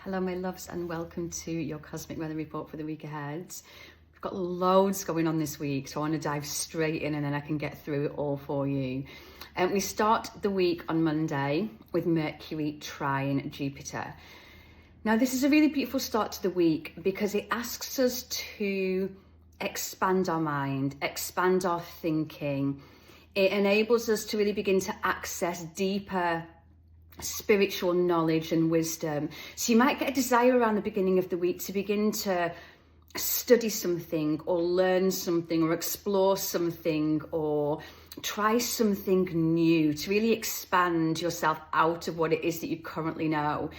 Hello my loves and welcome to your Cosmic Weather Report for the week ahead. We've got loads going on this week, so I want to dive straight in and then I can get through it all for you. We start the week on Monday with Mercury trine Jupiter. Now this is a really beautiful start to the week because it asks us to expand our mind, expand our thinking. It enables us to really begin to access deeper spiritual knowledge and wisdom. So you might get a desire around the beginning of the week to begin to study something or learn something or explore something or try something new to really expand yourself out of what it is that you currently know.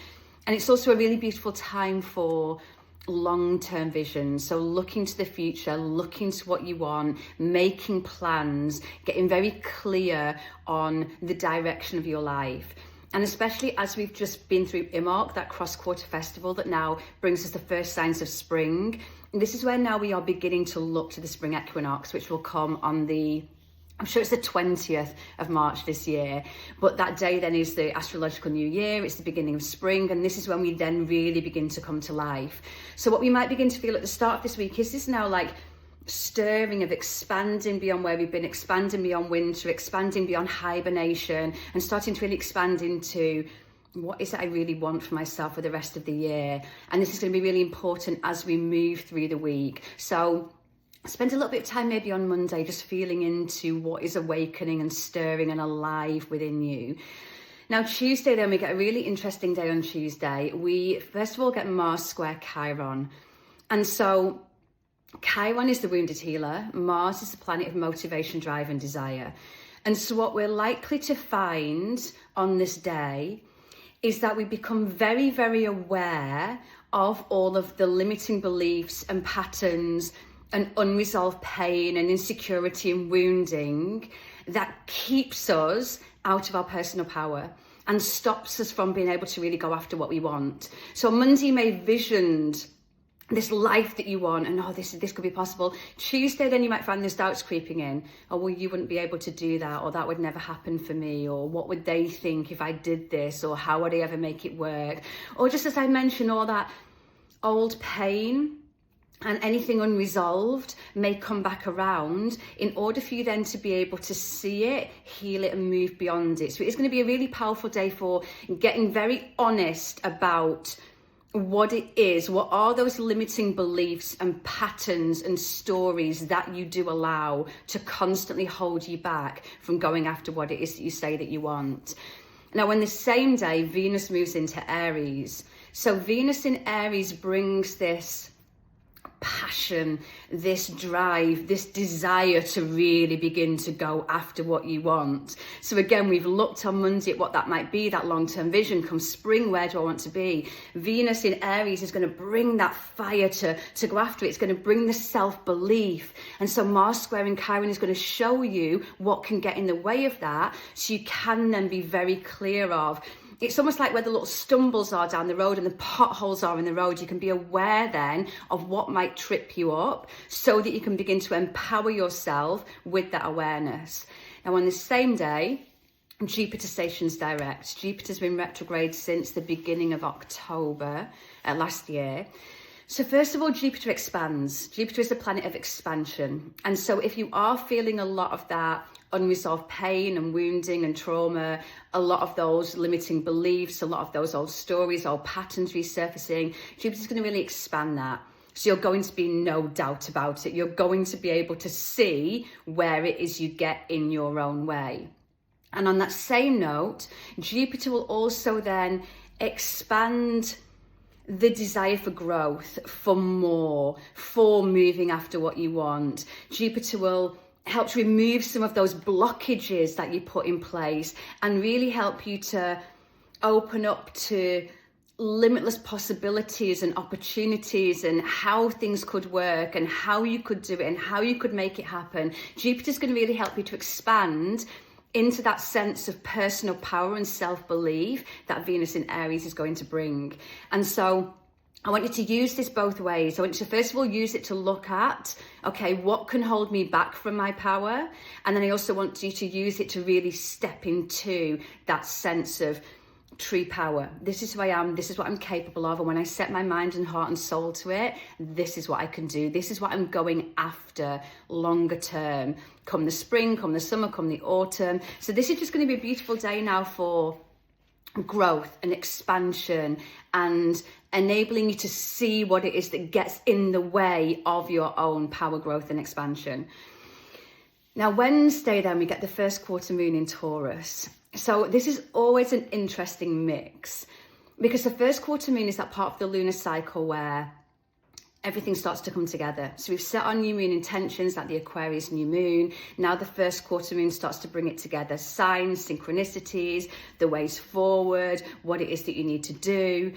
And it's also a really beautiful time for long-term vision. So looking to the future, looking to what you want, making plans, getting very clear on the direction of your life. And especially as we've just been through Imbolc, that cross-quarter festival that now brings us the first signs of spring. And this is where now we are beginning to look to the spring equinox, which will come on I'm sure it's the 20th of March this year. But that day then is the astrological new year. It's the beginning of spring. And this is when we then really begin to come to life. So what we might begin to feel at the start of this week is this now like stirring of expanding beyond where we've been, expanding beyond winter, expanding beyond hibernation, and starting to really expand into what is it I really want for myself for the rest of the year. And this is going to be really important as we move through the week. So spend a little bit of time maybe on Monday just feeling into what is awakening and stirring and alive within you. Now Tuesday then we get a really interesting day on Tuesday. We first of all get Mars square Chiron. And so Chiron is the wounded healer. Mars is the planet of motivation, drive and desire. And so what we're likely to find on this day is that we become very, very aware of all of the limiting beliefs and patterns and unresolved pain and insecurity and wounding that keeps us out of our personal power and stops us from being able to really go after what we want. So on Monday you may have visioned this life that you want and this could be possible. Tuesday then you might find there's doubts creeping in. Oh, well, you wouldn't be able to do that, or that would never happen for me, or what would they think if I did this, or how would I ever make it work? Or just as I mentioned, all that old pain and anything unresolved may come back around in order for you then to be able to see it, heal it and move beyond it. So it's going to be a really powerful day for getting very honest about what it is, what are those limiting beliefs and patterns and stories that you do allow to constantly hold you back from going after what it is that you say that you want. Now on the same day, Venus moves into Aries. So Venus in Aries brings this passion, this drive, this desire to really begin to go after what you want. So again, we've looked on Monday at what that might be, that long-term vision. Come spring, where do I want to be? Venus in Aries is going to bring that fire to go after it. It's going to bring the self-belief. And so Mars squaring Chiron is going to show you what can get in the way of that, so you can then be very clear of. It's almost like where the little stumbles are down the road and the potholes are in the road. You can be aware then of what might trip you up so that you can begin to empower yourself with that awareness. Now on the same day, Jupiter stations direct. Jupiter's been retrograde since the beginning of October last year. So first of all, Jupiter expands. Jupiter is the planet of expansion. And so if you are feeling a lot of that unresolved pain and wounding and trauma, a lot of those limiting beliefs, a lot of those old stories, old patterns resurfacing, Jupiter's going to really expand that. So you're going to be no doubt about it. You're going to be able to see where it is you get in your own way. And on that same note, Jupiter will also then expand the desire for growth, for more, for moving after what you want. Jupiter will help to remove some of those blockages that you put in place and really help you to open up to limitless possibilities and opportunities and how things could work and how you could do it and how you could make it happen. Jupiter's going to really help you to expand into that sense of personal power and self-belief that Venus in Aries is going to bring. And so I want you to use this both ways. I want you to first of all use it to look at, okay, what can hold me back from my power? And then I also want you to use it to really step into that sense of true power. This is who I am. This is what I'm capable of. And when I set my mind and heart and soul to it, this is what I can do. This is what I'm going after longer term. Come the spring, come the summer, come the autumn. So this is just going to be a beautiful day now for growth and expansion and enabling you to see what it is that gets in the way of your own power, growth and expansion. Now, Wednesday, then, we get the first quarter moon in Taurus. So this is always an interesting mix because the first quarter moon is that part of the lunar cycle where everything starts to come together. So we've set our new moon intentions, like the Aquarius new moon. Now the first quarter moon starts to bring it together. Signs, synchronicities, the ways forward, what it is that you need to do.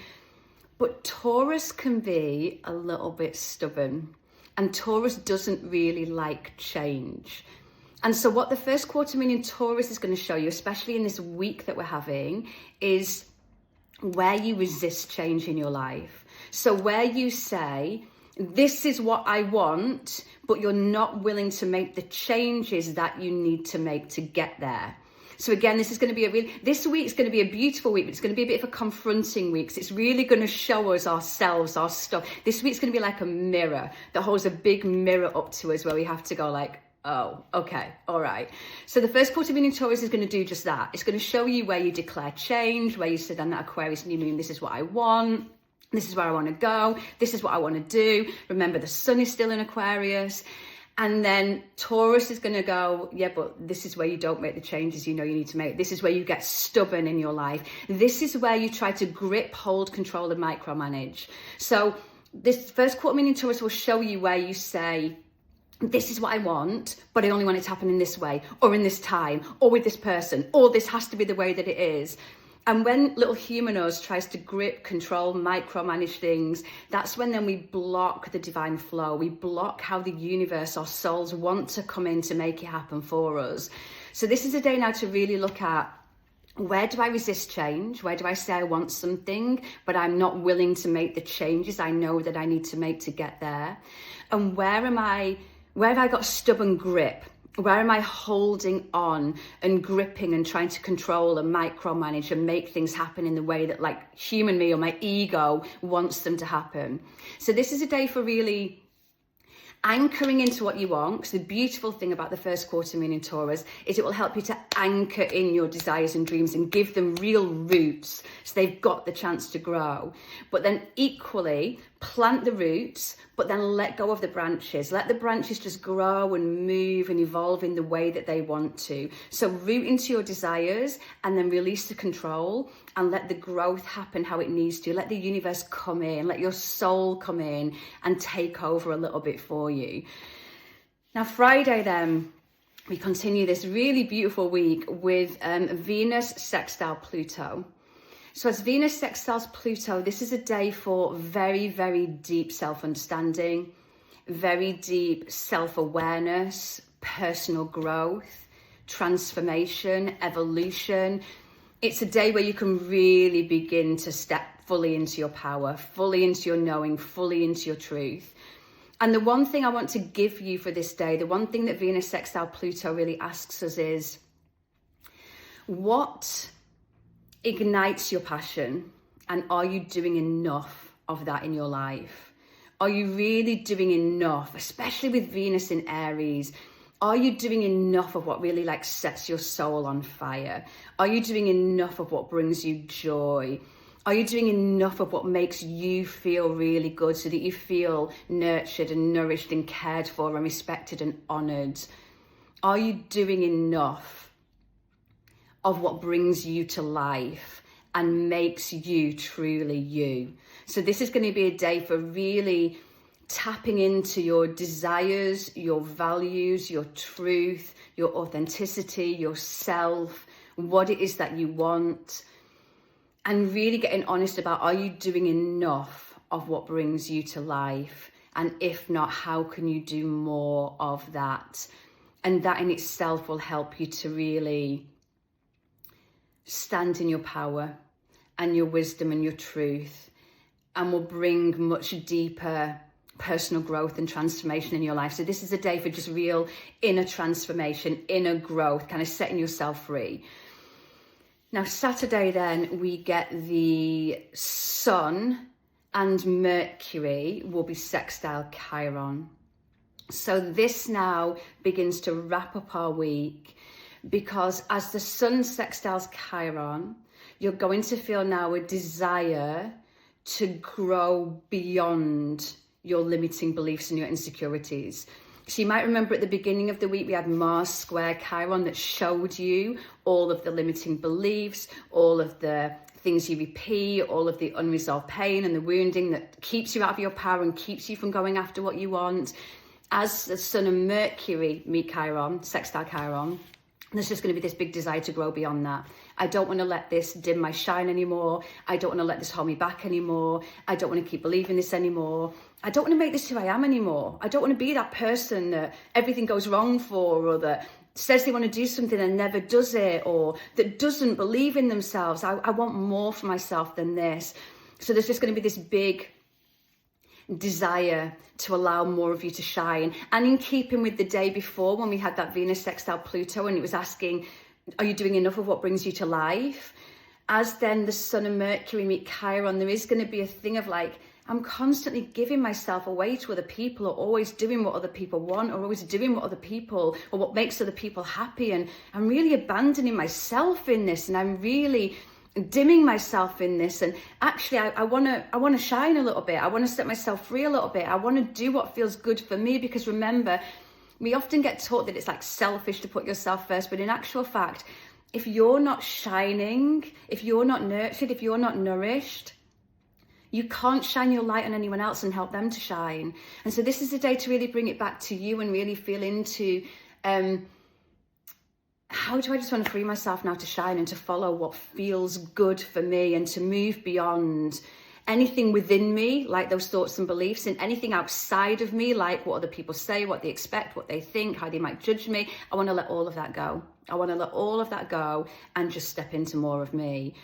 But Taurus can be a little bit stubborn. And Taurus doesn't really like change. And so what the first quarter moon in Taurus is going to show you, especially in this week that we're having, is where you resist change in your life. So where you say, this is what I want, but you're not willing to make the changes that you need to make to get there. So again, this is going to be this week's going to be a beautiful week, but it's going to be a bit of a confronting week. So it's really going to show us ourselves, our stuff. This week's going to be like a mirror that holds a big mirror up to us where we have to go like, oh, okay, all right. So the first quarter moon in Taurus is going to do just that. It's going to show you where you declare change, where you sit on that Aquarius new moon, this is what I want, this is where I want to go, this is what I want to do. Remember, the sun is still in Aquarius. And then Taurus is going to go, yeah, but this is where you don't make the changes you know you need to make. This is where you get stubborn in your life. This is where you try to grip, hold, control, and micromanage. So this first quarter moon in Taurus will show you where you say, this is what I want, but I only want it to happen in this way, or in this time, or with this person, or this has to be the way that it is. And when little human us tries to grip, control, micromanage things, that's when then we block the divine flow. We block how the universe, our souls want to come in to make it happen for us. So this is a day now to really look at, where do I resist change? Where do I say I want something, but I'm not willing to make the changes I know that I need to make to get there? And where have I got stubborn grip? Where am I holding on and gripping and trying to control and micromanage and make things happen in the way that like human me or my ego wants them to happen? So this is a day for really anchoring into what you want, because the beautiful thing about the first quarter moon in Taurus is it will help you to anchor in your desires and dreams and give them real roots so they've got the chance to grow. But then equally plant the roots, but then let go of the branches. Let the branches just grow and move and evolve in the way that they want to. So root into your desires and then release the control and let the growth happen how it needs to. Let the universe come in, let your soul come in and take over a little bit for you. Now Friday then, we continue this really beautiful week with Venus sextile Pluto. So as Venus sextiles Pluto, this is a day for very, very deep self-understanding, very deep self-awareness, personal growth, transformation, evolution. It's a day where you can really begin to step fully into your power, fully into your knowing, fully into your truth. And the one thing I want to give you for this day, the one thing that Venus sextile Pluto really asks us is, what ignites your passion, and are you doing enough of that in your life? Are you really doing enough, especially with Venus in Aries? Are you doing enough of what really like sets your soul on fire? Are you doing enough of what brings you joy? Are you doing enough of what makes you feel really good so that you feel nurtured and nourished and cared for and respected and honored? Are you doing enough of what brings you to life and makes you truly you? So this is going to be a day for really tapping into your desires, your values, your truth, your authenticity, yourself, what it is that you want, and really getting honest about, are you doing enough of what brings you to life? And if not, how can you do more of that? And that in itself will help you to really stand in your power and your wisdom and your truth, and will bring much deeper personal growth and transformation in your life. So this is a day for just real inner transformation, inner growth, kind of setting yourself free. Now, Saturday then, we get the Sun and Mercury will be sextile Chiron. So this now begins to wrap up our week, because as the Sun sextiles Chiron, you're going to feel now a desire to grow beyond your limiting beliefs and your insecurities. So you might remember at the beginning of the week, we had Mars square Chiron that showed you all of the limiting beliefs, all of the things you repeat, all of the unresolved pain and the wounding that keeps you out of your power and keeps you from going after what you want. As the Sun and Mercury meet Chiron, sextile Chiron, there's just going to be this big desire to grow beyond that. I don't want to let this dim my shine anymore. I don't want to let this hold me back anymore. I don't want to keep believing this anymore. I don't want to make this who I am anymore. I don't want to be that person that everything goes wrong for, or that says they want to do something and never does it, or that doesn't believe in themselves. I want more for myself than this. So there's just going to be this big desire to allow more of you to shine. And in keeping with the day before, when we had that Venus sextile Pluto, and it was asking, are you doing enough of what brings you to life? As then the Sun and Mercury meet Chiron, there is going to be a thing of like, I'm constantly giving myself away to other people, or always doing what other people want, or always doing what other people, or what makes other people happy. And I'm really abandoning myself in this, and I'm really dimming myself in this. And actually I want to shine a little bit. I want to set myself free a little bit. I want to do what feels good for me, because remember, we often get taught that it's like selfish to put yourself first, but in actual fact, if you're not shining, if you're not nurtured, if you're not nourished, you can't shine your light on anyone else and help them to shine. And so this is a day to really bring it back to you and really feel into, how do I just want to free myself now to shine and to follow what feels good for me, and to move beyond anything within me, like those thoughts and beliefs, and anything outside of me, like what other people say, what they expect, what they think, how they might judge me. I want to let all of that go. I want to let all of that go and just step into more of me.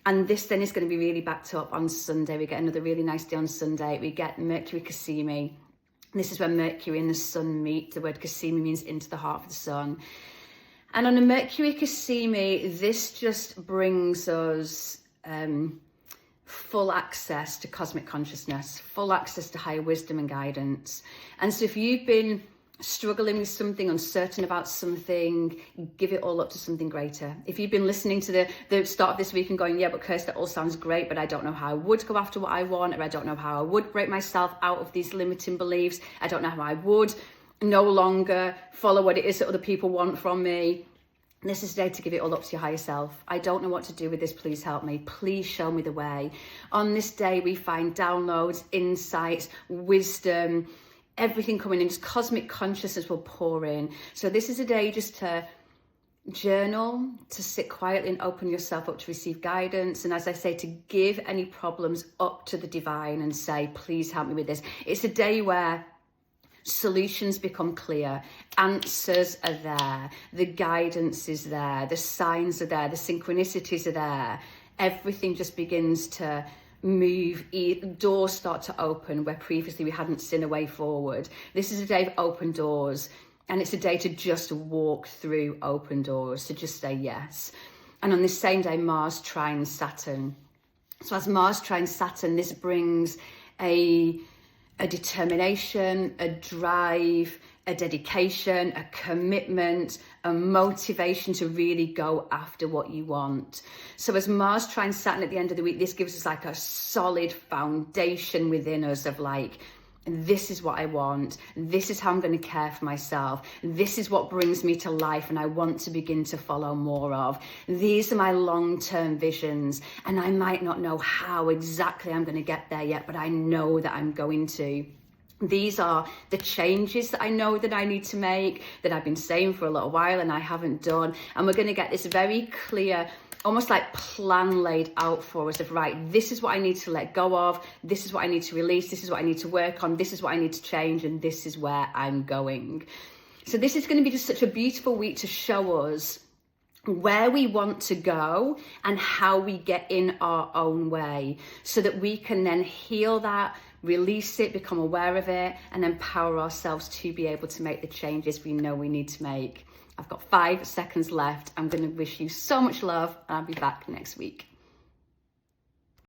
And this then is going to be really backed up on Sunday. We get another really nice day on Sunday. We get Mercury Cassimi. This is when Mercury and the Sun meet. The word Cassimi means into the heart of the Sun. And on a Mercury Cassimi, this just brings us full access to cosmic consciousness, full access to higher wisdom and guidance. And so if you've been struggling with something, uncertain about something, give it all up to something greater. If you've been listening to the start of this week and going, yeah, but Kirsty, that all sounds great, but I don't know how I would go after what I want, or I don't know how I would break myself out of these limiting beliefs. I don't know how I would no longer follow what it is that other people want from me. This is a day to give it all up to your higher self. I don't know what to do with this. Please help me. Please show me the way. On this day, we find downloads, insights, wisdom, everything coming in. Just cosmic consciousness will pour in. So this is a day just to journal, to sit quietly and open yourself up to receive guidance. And as I say, to give any problems up to the divine and say, please help me with this. It's a day where solutions become clear, answers are there, the guidance is there, the signs are there, the synchronicities are there. Everything just begins to move, doors start to open where previously we hadn't seen a way forward. This is a day of open doors, and it's a day to just walk through open doors, to just say yes. And on this same day, Mars trines Saturn. So as Mars trines Saturn, this brings a determination, a drive, a dedication, a commitment, a motivation to really go after what you want. So as Mars trines Saturn at the end of the week, this gives us like a solid foundation within us of like, this is what I want. This is how I'm going to care for myself. This is what brings me to life and I want to begin to follow more of. These are my long-term visions, and I might not know how exactly I'm going to get there yet, but I know that I'm going to. These are the changes that I know that I need to make, that I've been saying for a little while and I haven't done. And we're going to get this very clear, almost like plan laid out for us of, right, this is what I need to let go of, this is what I need to release, this is what I need to work on, this is what I need to change, and this is where I'm going. So this is going to be just such a beautiful week to show us where we want to go and how we get in our own way, so that we can then heal that, release it, become aware of it, and empower ourselves to be able to make the changes we know we need to make. I've got 5 seconds left. I'm going to wish you so much love, and I'll be back next week.